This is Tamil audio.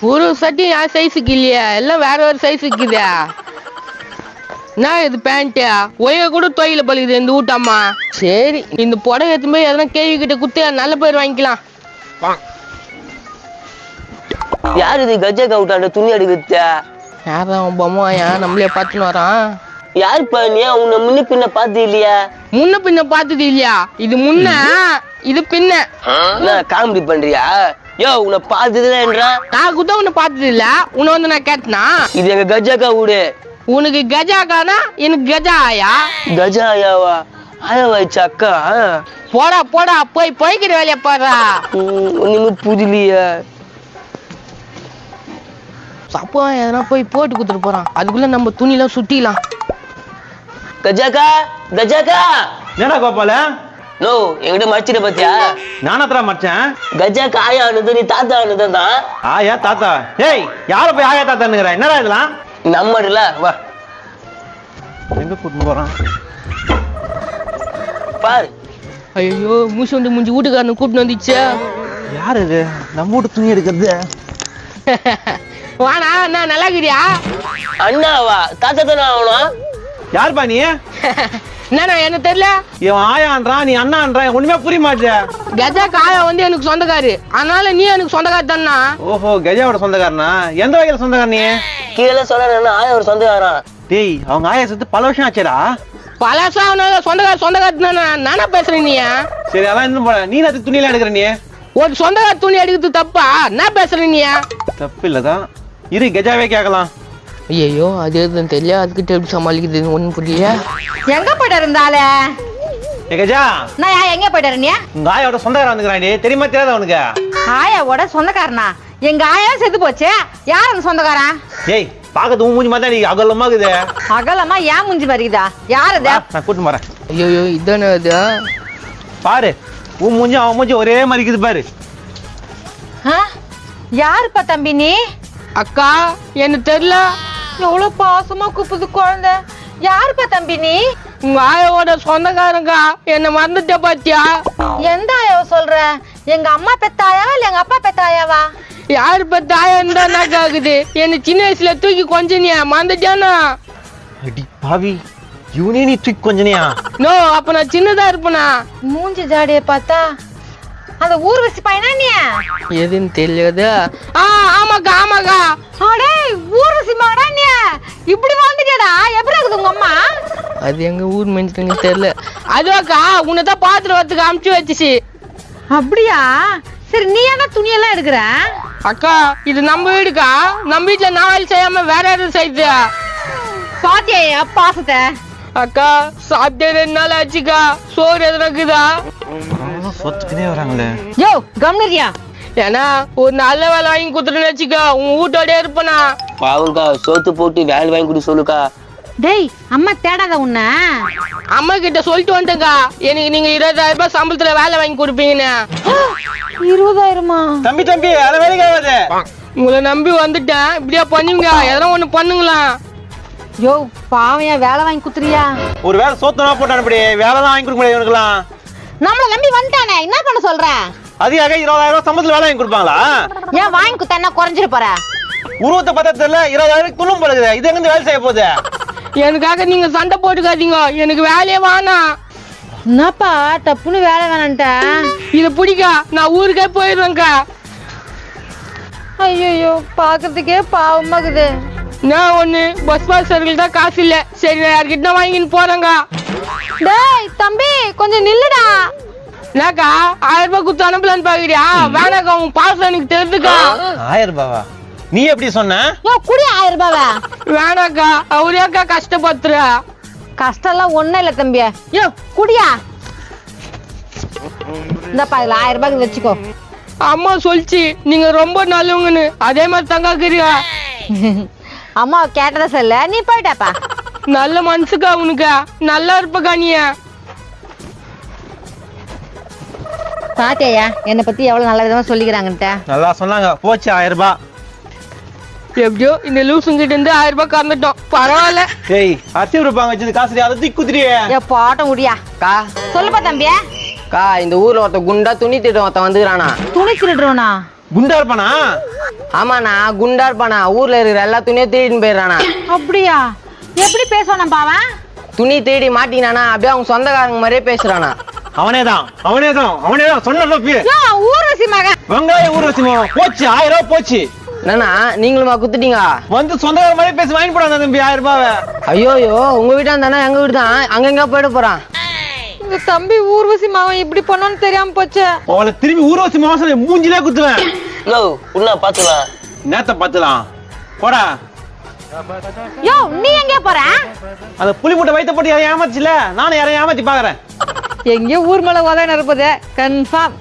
ஒரு சட்டி என் சைஸுக்கு இல்லையா, எல்லாம் வேற வேற சைஸ் இருக்குதா. நான் இது பேண்ட்டு ஒய கூட தொழில பழுகுது இந்த ஊட்டம்மா. சரி இந்த புடவை எடுத்து போய் எதனா கேள்வி கிட்ட குத்து நல்ல பேர் வாங்கிக்கலாம். யாரு இது கஜா கவுட்டாண்ட துணி எடுக்குது? யாரும் பொம்மையா நம்மளே பார்த்துன்னு வரான். யாருப்பா நீ? உன்னை முன்ன பின்ன பாத்து இல்லையா? முன்ன பின்ன பார்த்தது இல்லையா? இது முன்ன இது பின்ன. காமெடி பண்றியா? யோ உன்னை பார்த்ததுன்றா? நான் கூட உன்னை பார்த்தது இல்ல, உன்னை வந்து நான் கேட்டனா? இது எங்க கஜாக்கா வீடு. உனக்கு கஜாக்கானா எனக்கு கஜா ஆயா. கஜா ஆயாவா? ஆயாவாயிச்சா அக்கா? போடா போடா போய் போய்க்கிற வேலையா பாடுறா. ஒண்ணுமே புரியலையா? அப்பா எதனா போய் போட்டு கொடுத்துட்டு போறான், அதுக்குள்ள நம்ம துணிலாம் சுட்டிலாம். கஜாக்கா கஜாக்கா. என்னடா கோபால? நோ என்கிட்ட மறைச்சிட பாத்தியா? நானத்ரா மறைச்சேன். கஜாக்கா ஆயா ஆனது நீ தாத்தா ஆனதுதான். ஆயா தாத்தா? ஏய் யார போய் ஆயா தாத்தான்னுங்கற? என்னடா இதெல்லாம்? நம்மடுல வா. எங்க கூட்டிட்டு போறான் பாரு. ஐயோ மூச்சு வந்து முஞ்சி வீட்டுக்காரனு கூட்டிட்டு வந்துச்சு. யாரு இது? நம்ம வீட்டு துணி எடுக்கிறது. வாடா அண்ணா, நல்லா இருக்கிறியா? அண்ணாவா? தாத்தா தானே ஆகணும். யாருப்பா நீ? என்னண்ணா என்ன தெரியல. இவன் ஆயான்றான், நீ அண்ணான்றான், ஒண்ணுமே புரிய மாட்டே. கஜாக்கு ஆயா வந்து எனக்கு சொந்தக்காரு, அதனால நீ எனக்கு சொந்தக்காரு தானா? ஓஹோ கஜாவோட சொந்தக்காரனா? எந்த வகையில சொந்தக்கார நீ? கீழே சொல்ல ஆயா ஒரு சொந்தக்காரன். டேய் அவங்க ஆயா செத்து பல வருஷம் ஆச்சுடா. பழசா சொந்தக்காரு தானே நானா பேசுறேன். நீ சரி அதான் இன்னும் போல. நீ அது துணியெல்லாம் எடுக்கிற நீ? ஒரு சொந்தக்கார துணி எடுக்கிறது தப்பா? நான் பேசுறேன். நீ தப்பு இல்லதான். இரு கஜாவே கேட்கலாம். ஐயோ அது எதுன்னு தெரியல, அதுக்கிட்ட எப்படி சமாளிக்குதுன்னு ஒண்ணும் புரியல. எங்க போயிட்டு இருந்தாலே? ஏ கஜா, நான் எங்க போயிட்டு நீ? உங்க ஆயாவோட சொந்தக்காரன் வந்துக்கிறான், தெரியுமா தெரியாத உனக்கு? ஆயாவோட சொந்தக்காரனா? எங்க ஆயா செத்து போச்சு, யார் அந்த சொந்தக்காரன்? ஏய் பாக்கத்து உன் மூஞ்சி மாதிரி அகலமா இருக்குது. அகலமா ஏன் மூஞ்சி வருதா? யார் அது? நான் கூட்டு வரேன். ஐயோ இதானே அது? பாரு உன் மூஞ்சி அவன் மூஞ்சி ஒரே மாதிரி இருக்குது பாரு. யாருப்பா தம்பி நீ? அக்கா எனக்கு தெரியல. எவ்வளவு பாசமா கூப்பிடுது குழந்தை. யாருப்பா தம்பி நீ? உங்க ஆயாவோட சொந்தக்காரங்க. என்ன மறந்துட்ட பாத்தியா? எந்த ஆயாவை சொல்ற? எங்க அம்மா பெத்த ஆயாவா இல்ல எங்க அப்பா பெத்த ஆயாவா? யாரு பெத்த ஆயான்னு தான் ஆகுது. என்ன சின்ன வயசுல தூக்கி கொஞ்சனியா மறந்துட்டானா? அடி பாவி, இவனே நீ தூக்கி கொஞ்சனியா? நோ அப்ப நான் சின்னதா இருப்பனா? மூஞ்சி ஜாடிய பார்த்தா அந்த ஊர்வசி பையனா நீ? எதுன்னு தெரியாது. ஆமாக்கா ஆமாக்கா. அடே ஊர்வசி மகனா நீ? இப்படி வாழ்ந்துட்டடா? எப்படி இருக்குது உங்க அம்மா? அது எங்க ஊர் மனுஷனுக்கு தெரியல. அதுவாக்கா உன்னதான் பாத்துட்டு வரத்துக்கு அமுச்சு வச்சுச்சு. அப்படியா? சரி நீ என்ன துணியெல்லாம் எடுக்கிற? அக்கா இது நம்ம வீடுக்கா. நம்ம வீட்டுல நான் வேலை செய்யாம வேற யாரும் செய்யுது. பாத்தியா பாசத்தை? அக்கா சாப்பிட்டே 2 நாள் ஆச்சுக்கா. சோறு எதுனா இருக்குதா? சொத்துக்குதே வராங்களே. யோ கம்னரியா? ஏன்னா ஒரு நல்ல வேலை வாங்கி கொடுத்துட்டு வச்சுக்கா, உன் வீட்டோடய இருப்பனா. பாவல்கா சோத்து போட்டு வேலை வாங்கி கொடு சொல்லுக்கா. டேய் அம்மா தேடாத உன்ன. அம்மா கிட்ட சொல்லிட்டு வந்துட்டேங்கா, எனக்கு நீங்க 20,000 ரூபாய் சம்பளத்துல வேலை வாங்கி கொடுப்பீங்கன்னு. 20,000? தம்பி தம்பி அத வேலைக்கு ஆகாது. உங்களை நம்பி வந்துட்டேன், இப்படியா பண்ணுவீங்க? எதனா ஒண்ணு பண்ணுங்களா? யோ பாவையா வேலை வாங்கி குத்துறியா? ஒரு வேலை சோத்துனா போட்டு அனுப்பி வேலை தான் வாங்கி கொடுக்க முடியாது இவனுக்குலாம். நம்மள நம்பி வந்துட்டானே என்ன பண்ண சொல்ற? அதிகாக 20,000 ரூபாய் சம்பளத்துல வேலை வாங்கி கொடுப்பாங்களா? ஏன் வாங்கி குத்தா குறைஞ்சிட போற? உருவத்தை பார்த்ததுல 20,000 துள்ளும் பழகுது. இது எங்க வேலை செய்ய போகுது? எனக்காக நீங்க சண்டை போட்டுக்காதீங்க, எனக்கு வேலையே வேணாம். என்னப்பா டப்புன்னு வேலை வேணான்ட்ட? இது பிடிக்கா, நான் ஊருக்கே போயிடுவேங்க்கா. ஐயோ பாக்குறதுக்கே பாவமாக்குது. நான் ஒண்ணு பஸ் பாஸ் சர்க்கிள் தான் காசு இல்ல. சரி நான் யார்கிட்ட வாங்கின்னு போறேங்க. டேய் தம்பி கொஞ்சம் நில்லுடா. என்னக்கா 1000 ரூபாய் கொடுத்து அனுப்பலான்னு பாக்குறியா? வேணாக்கா, உன் பாசம் எனக்கு தெரிஞ்சுக்கா. 1000 ரூபாவா? நீ எப்படி சொன்ன? யோ குடி 1000 ரூபாவா? வேணாக்கா, அவரேக்கா கஷ்டப்படுத்துற. கஷ்டம் எல்லாம் ஒண்ணும் இல்ல தம்பி. யோ குடியா. இந்த பாருல 1000 ரூபாய்க்கு வச்சுக்கோ. அம்மா சொல்லிச்சு நீங்க ரொம்ப நல்லவங்கன்னு, அதே மாதிரி தங்காக்குறியா? அம்மா கேட்டதா சொல்ல, நீ போயிட்டாப்பா. நல்ல மனசுக்கா உனக்கா, நல்லா இருப்பக்கா நீ. பாத்தியா என்னை பத்தி எவ்வளவு நல்ல விதமா சொல்லிக்கிறாங்கன்ட்ட? நல்லா சொன்னாங்க. போச்சு 1000 ரூபாய். எப்படியோ இந்த லூசுங்கிட்ட இருந்து 1000 ரூபாய் கறந்துட்டோம், பரவாயில்ல. ஏய் அரிசி ரூபாய் வச்சது காசு அதை தூக்கி குதிரியே. பாட்டம் முடியா கா சொல்லுப்பா தம்பியா. கா இந்த ஊர்ல ஒருத்த குண்டா துணி திருட ஒருத்த வந்துக்கிறானா? துணி திருடுறோனா? குண்டா இருப்பானா? ஆமாண்ணா குண்டா இருப்பானா, ஊர்ல இருக்கிற எல்லா துணியும் திருடின்னு போயிடுறானா. அப்படியா? எப்படி பேசுவானா பாவன்? துணி தேடி மாட்டினானா அப்படியே அவங்க சொந்தக்காரங்க மாதிரியே பேசுறானா. அவனேதான் சொன்ன யோ ஊர்வசி மகன். வெங்காய ஊர்வசி போச்சு, 1000 ரூபாய் போச்சு. என்னண்ணா நீங்களுமா குத்துட்டீங்க? வந்து சொந்தக்கார மாதிரி பேசி வாங்கி போடாத தம்பி 1000 ரூபாவை. ஐயோயோ உங்க வீட்டா இருந்தானா எங்க வீடு தான், அங்கங்க போயிட போறான். இந்த தம்பி ஊர்வசி மகன் இப்படி பண்ணான்னு தெரியாம போச்சு. அவளை திரும்பி ஊர்வசி மாசம் மூஞ்சிலே குத்துவேன். உள்ள பாத்துலாம் நேத்த பாத்துலாம் போடா. யோ நீ எங்க போற? அந்த புலி மூட்டை வைத்த போட்டு யாரையும் ஏமாச்சுல, நானும் யாரையும் ஏமாத்தி பாக்குறேன். எங்கேயோ ஊர் மேல உதவி நிரப்புது கன்ஃபார்ம்.